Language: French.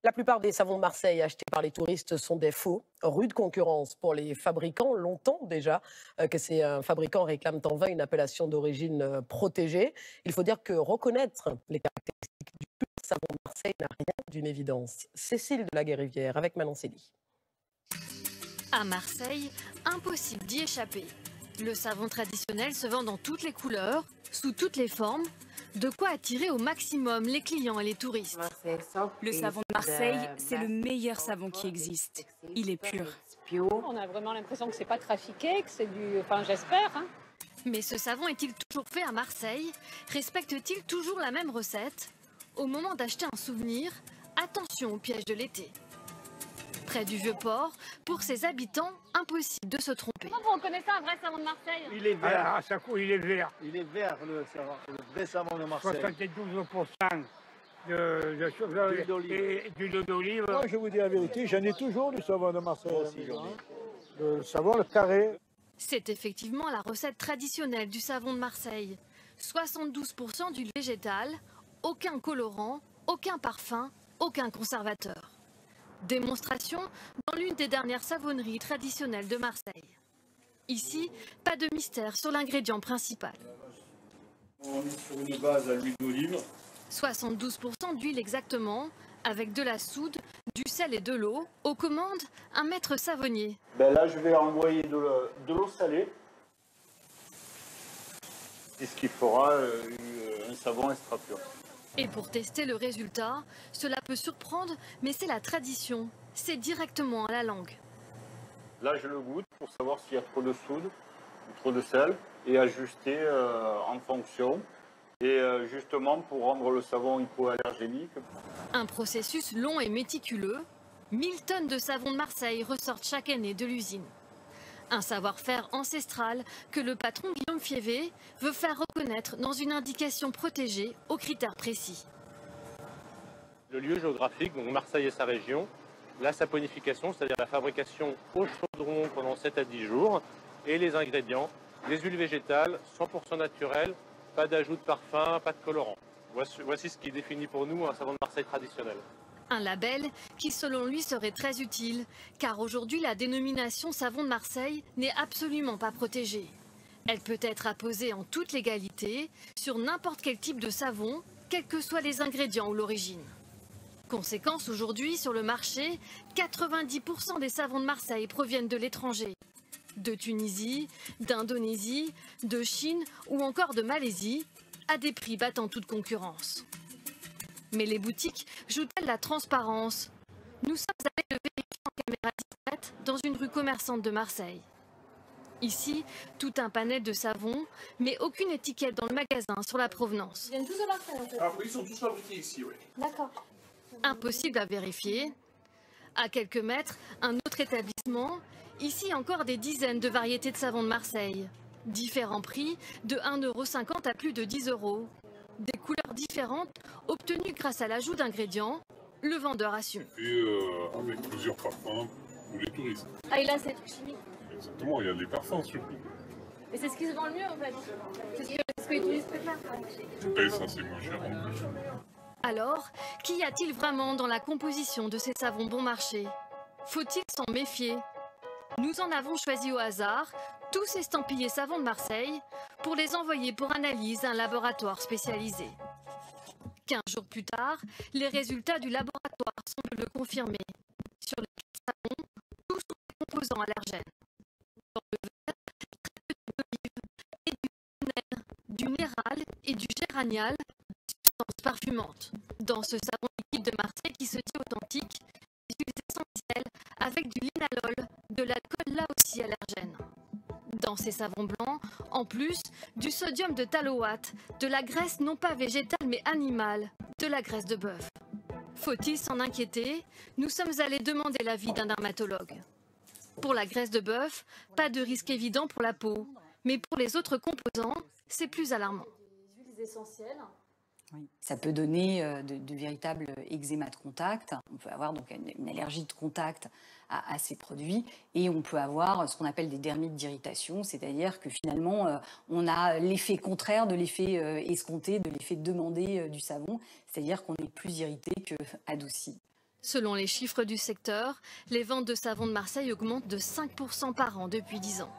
La plupart des savons de Marseille achetés par les touristes sont des faux. Rude concurrence pour les fabricants. Longtemps déjà que ces fabricants réclament en vain une appellation d'origine protégée. Il faut dire que reconnaître les caractéristiques du pur savon de Marseille n'a rien d'une évidence. Cécile de la Guérivière avec Manon Célie. À Marseille, impossible d'y échapper. Le savon traditionnel se vend dans toutes les couleurs, sous toutes les formes, de quoi attirer au maximum les clients et les touristes. Le savon de Marseille, c'est le meilleur savon qui existe. Il est pur. On a vraiment l'impression que c'est pas trafiqué, que c'est du... Enfin, j'espère. Hein. Mais ce savon est-il toujours fait à Marseille? Respecte-t-il toujours la même recette? Au moment d'acheter un souvenir, attention au piège de l'été. Près du Vieux-Port, pour ses habitants, impossible de se tromper. Comment vous reconnaissez un vrai savon de Marseille? Il est vert. À chaque coup, il est vert. Il est vert, le vrai savon de Marseille. 72% d'huile d'olive. Moi, je vous dis la vérité, j'en ai toujours du savon de Marseille. Le savon, le carré. C'est effectivement la recette traditionnelle du savon de Marseille. 72% d'huile végétale, aucun colorant, aucun parfum, aucun conservateur. Démonstration dans l'une des dernières savonneries traditionnelles de Marseille. Ici, pas de mystère sur l'ingrédient principal. On est sur une base à l'huile d'olive. 72% d'huile exactement, avec de la soude, du sel et de l'eau. Aux commandes, un maître savonnier. Ben là, je vais envoyer de l'eau salée. C'est ce qui fera un savon extra pur. Et pour tester le résultat, cela peut surprendre, mais c'est la tradition. C'est directement à la langue. Là, je le goûte pour savoir s'il y a trop de soude ou trop de sel et ajuster en fonction. Et justement pour rendre le savon hypoallergénique. Un processus long et méticuleux. 1000 tonnes de savon de Marseille ressortent chaque année de l'usine. Un savoir-faire ancestral que le patron Guillaume Fievé veut faire reconnaître dans une indication protégée aux critères précis. Le lieu géographique, donc Marseille et sa région, la saponification, c'est-à-dire la fabrication au chaudron pendant 7 à 10 jours, et les ingrédients, des huiles végétales, 100% naturelles, pas d'ajout de parfum, pas de colorant. Voici ce qui définit pour nous un savon de Marseille traditionnel. Un label qui, selon lui, serait très utile, car aujourd'hui, la dénomination savon de Marseille n'est absolument pas protégée. Elle peut être apposée en toute légalité sur n'importe quel type de savon, quels que soient les ingrédients ou l'origine. Conséquence, aujourd'hui, sur le marché, 90% des savons de Marseille proviennent de l'étranger. De Tunisie, d'Indonésie, de Chine ou encore de Malaisie, à des prix battant toute concurrence. Mais les boutiques jouent-elles la transparence? Nous sommes allés le vérifier en caméra discrète dans une rue commerçante de Marseille. Ici, tout un panel de savons, mais aucune étiquette dans le magasin sur la provenance. Ils viennent tous de Marseille en fait. Ah oui, ils sont tous fabriqués ici, oui. D'accord. Impossible à vérifier. À quelques mètres, un autre établissement. Ici encore des dizaines de variétés de savons de Marseille. Différents prix, de 1,50 € à plus de 10 €. Des couleurs différentes, obtenues grâce à l'ajout d'ingrédients. Le vendeur assume. Et avec plusieurs parfums pour les touristes. Ah, et là, c'est tout chimique. Exactement, il y a des parfums surtout. Et c'est ce qui se vend le mieux en fait. C'est ce que les touristes préfèrent. Et ça, c'est moins cher en plus. Alors, qu'y a-t-il vraiment dans la composition de ces savons bon marché? Faut-il s'en méfier? Nous en avons choisi au hasard, tous estampillés savons de Marseille, pour les envoyer pour analyse à un laboratoire spécialisé. 15 jours plus tard, les résultats du laboratoire semblent le confirmer. Sur les savons, tous sont des composants allergènes. Dans le verre, très peu d'olive et du cannelle, du néral et du géranial, substances parfumantes. Dans ce savon liquide de Marseille qui se dit authentique, des huiles essentielles avec du linalol, de l'alcool là aussi allergène. Dans ces savons blancs, en plus, du sodium de tallowate, de la graisse non pas végétale mais animale, de la graisse de bœuf. Faut-il s'en inquiéter? Nous sommes allés demander l'avis d'un dermatologue. Pour la graisse de bœuf, pas de risque évident pour la peau, mais pour les autres composants, c'est plus alarmant. Les huiles essentielles. Oui. Ça peut donner de véritables eczémas de contact. On peut avoir donc une allergie de contact à ces produits et on peut avoir ce qu'on appelle des dermites d'irritation, c'est-à-dire que finalement on a l'effet contraire de l'effet escompté, de l'effet demandé du savon, c'est-à-dire qu'on est plus irrité qu'adouci. Selon les chiffres du secteur, les ventes de savon de Marseille augmentent de 5% par an depuis 10 ans.